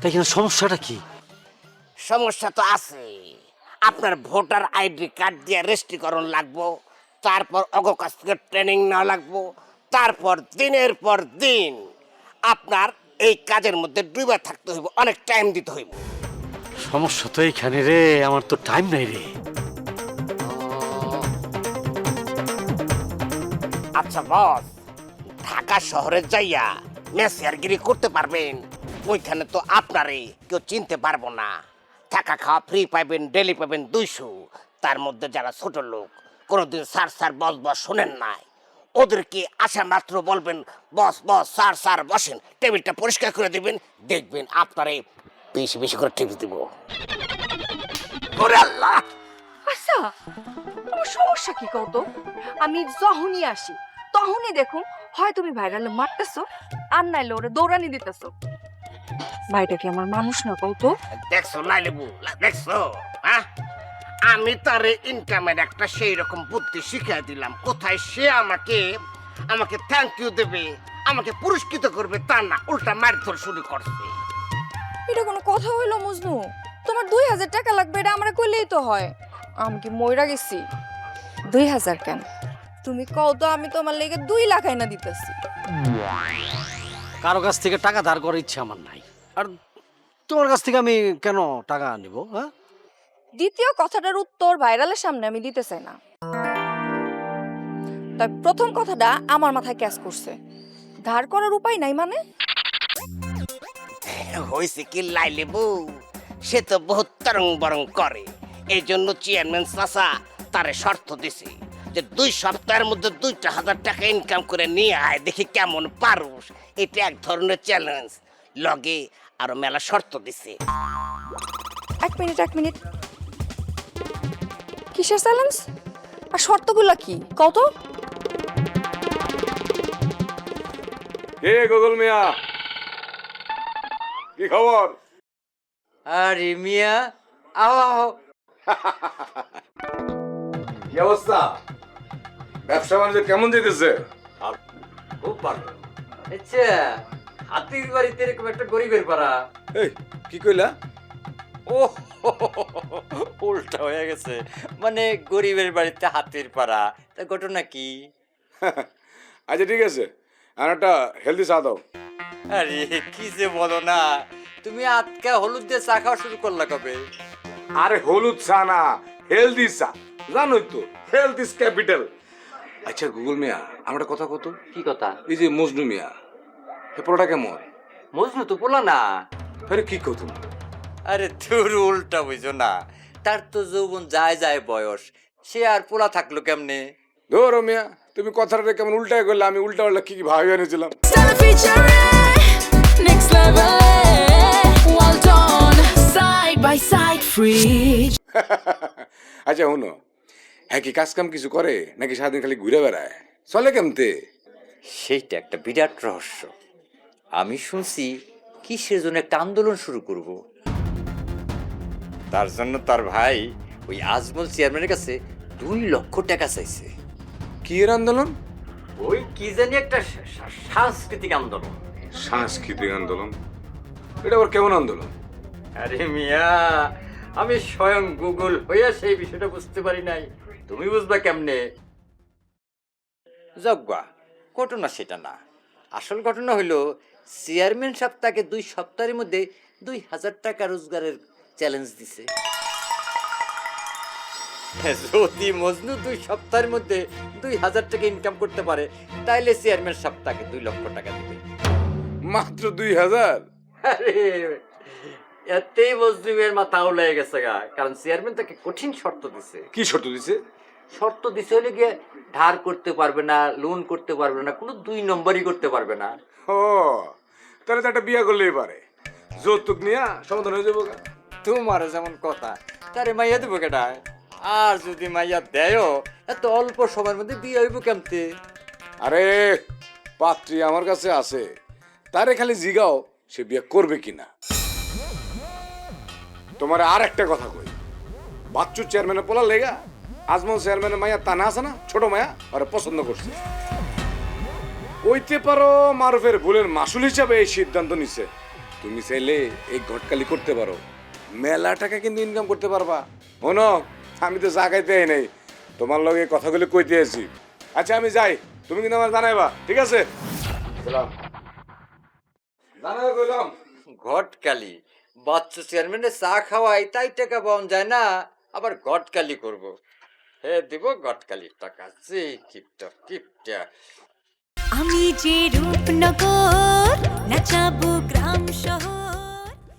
তাই কিনা সমস্যাটা কি? সমস্যা তো আছে। আপনার ভোটার আইডি কার্ড দিয়ে রেজিস্ট্রিকরণ লাগবো, তারপর অগ কাছ থেকে ট্রেনিং নেওয়া লাগবো, তারপর দিনের পর দিন আপনার এই কাজের মধ্যে ডুবে থাকতে হইব, অনেক টাইম দিতে হইব। সমস্যা তো এইখানে রে, আমার তো টাইম নাই রে। আচ্ছা বস, ঢাকা শহরে যাইয়া মেসিয়ারগিরি করতে পারবেন? ওইখানে তো আপনারে কেউ চিনতে পারবো না। থাকা খাওয়া ফ্রি পাইবেন, ডেলি পাবেন 200। তার মধ্যে যারা ছোট লোক, কোনোদিন স্যার স্যার বস বস শোনেন নাই, ওদেরকে আসা মাত্র বলবেন বস বস স্যার স্যার বসেন, টেবিলটা পরিষ্কার করে দিবেন, দেখবেন আপনারে বেশি বেশি করে টিপস দিব। ওরে আল্লাহ! আচ্ছা, তোমার সমস্যা কি কত? আমি যখনই আসি তখনই দেখুন হয় তুমি ভাইরালে মারতেছো, আর নাইলে ওরে দৌড়ানি দিতেছো। ভাইটা কি আমার মানুষ না কত? দেখছো লাইলেবু, দেখছো? হ্যাঁ, আমি তারে ইনকামের একটা সেই রকম বুদ্ধি শিখিয়ে দিলাম, কোথায় সে আমাকে আমাকে থ্যাংক ইউ দেবে, আমাকে পুরস্কৃত করবে তা না, উল্টা মারধর শুরু করছে। এটা কোনো কথা হইলো মজনু? তোমার 2000 টাকা লাগবে, এটা আমরা কইলেই তো হয়। আমি কি মইরা গেছি? 2000 কেন? তুমি কও তো আমি তোমার লেগে 2 লাখ আইনা দিতেছি। কারো কাছ থেকে টাকা ধার করার ইচ্ছা আমার নাই। আর তোমার কাছ থেকে আমি কেন টাকা নিব? হ্যাঁ, দ্বিতীয় কথাটার উত্তর ভাইরালের সামনে আমি দিতে চাই না। তাই প্রথম কথাটা আমার মাথায় ক্যাচ করছে, ধার করার উপায় নাই মানে? হয়েছে কি লাইলেবু, সে তো বহুত তরং বরং করে, এই জন্য চেয়ারম্যান চাচা তারে শর্ত দিছে যে 2 সপ্তাহের মধ্যে 2,000 টাকা ইনকাম করে নিয়ে আয়, দেখি কেমন পারুস। এটা এক ধরনের চ্যালেঞ্জ, লগে আরো মেলা শর্ত দিছে। এক মিনিট, কিসের চ্যালেঞ্জ আর শর্তগুলা কি কও তো? কে গুগল মিয়া, কি খবর? আরে মিয়া, আও আও। কি অবস্থা? ব্যবসা বাণিজ্য কেমন যেতেছে? খুব ভালো। আচ্ছা, হাতির বাড়িতে এরকম একটা গরিবের পাড়া? এই কি কইলা? ও উল্টা হয়ে গেছে, মানে গরিবের বাড়িতে হাতির পাড়া, তা ঘটনা কি? আচ্ছা ঠিক আছে, আর একটা হেলদি চা দাও। আরে কি যে বলো না, তুমি আজকা হলুদ দিয়ে চা খাওয়া শুরু করলা কবে? আরে হলুদ চা না, হেলদি চা, জানোই তো হেলথ ইজ ক্যাপিটাল। আচ্ছা গুগল মিয়া, আমার একটা কথা কত। কি কথা? এই যে মজনু মিয়া, এ পোলাটা কেমন? মজনু তো বলা না। আরে কি কত? আরে তোর উল্টা বুঝো না, তার তো যৌবন যায় যায় বয়স, সে আর পোলা থাকলো কেমনে? ধরো মিয়া, তুমি কথাটা কেমন উল্টায় করলে, আমি উল্টা উল্টা কি কি ভাবি এনেছিলাম। Next level, well done, side by side, fridge. আচ্ছা শুনো, হ্যাঁ কি কাজ কাম কিছু করে নাকি সারাদিন খালি ঘুরে বেড়ায়, চলে কেমতে? সেইটা একটা বিরাট রহস্য। আমি শুনছি কিসের জন্য একটা আন্দোলন শুরু করব, তার জন্য তার ভাই ওই আজমল চেয়ারম্যানের কাছে 2 লক্ষ টাকা চাইছে। কি এর আন্দোলন? ওই কি জানি একটা সাংস্কৃতিক আন্দোলন। সাংস্কৃতিক আন্দোলন? এটা আবার কেমন আন্দোলন? আরে মিয়া, আমি স্বয়ং গুগল হইয়া সেই বিষয়টা বুঝতে পারি নাই, তুমি বুঝবা কেমনে? যজ্ঞা ঘটনা সেটা না, আসল ঘটনা হইলো চেয়ারম্যান সাহেব তাকে 2 সপ্তাহের মধ্যে 2,000 টাকা রোজগারের চ্যালেঞ্জ দিছে। যদি মজনু 2 সপ্তাহের মধ্যে 2,000 টাকা ইনকাম করতে পারে, তাইলে চেয়ারম্যান সাহেব তাকে 2 লক্ষ টাকা দিবে। মাত্র 2,000? আরে এতেই মজনুমের মাথা উলাই গেছে গা, কারণ চেয়ারম্যান তাকে কঠিন শর্ত দিছে। কি শর্ত দিছে? শর্ত দিছে হলে গিয়ে ধার করতে পারবে না, লোন করতে পারবে না, কোনো 2 নম্বরই করতে পারবে না। ও তাহলে তো একটা বিয়া করলেই পারে, যৌতুক নিয়ে সমাধান হয়ে যাবো। তোমার যেমন কথা, তারে মাইয়া দেবো কেটা? আর যদি মাইয়া দেয়ও, এত অল্প সময়ের মধ্যে বিয়ে হইব কেমতে? আরে পাত্রী আমার কাছে আছে, তারে খালি জিগাও সে বিয়ে করবে কিনা। তোমার আর একটা কথা কই, বাচ্চু চেয়ারম্যানের পোলা লেগা আজমল চেয়ারম্যানের মাইয়া তানা আছে না, ছোট মায়া, ওরা পছন্দ করছে। কইতে পারো মারুফের ভুলের মাসুল হিসাবে এই সিদ্ধান্ত নিছে। তুমি চাইলে এই ঘটকালি করতে পারো, মেলা টাকা কিন্তু ইনকাম করতে পারবা। শোনো, আমি তো জাগাইতে নাই, তোমার লগে কথাগুলো কইতে আছি। আচ্ছা আমি যাই, তুমি কিন্তু আমার জানাইবা, ঠিক আছে? জানাই কইলাম। ঘটকালি বাচ্চা চেয়ারম্যানের চা খাওয়াই, তাই টাকা পাওয়া যায় না, আবার ঘটকালি করব। হে দিব ঘটকালির টাকা, যে কিপটা কিপটা। আমি যে রূপনগর নাচাবো গ্রাম শহর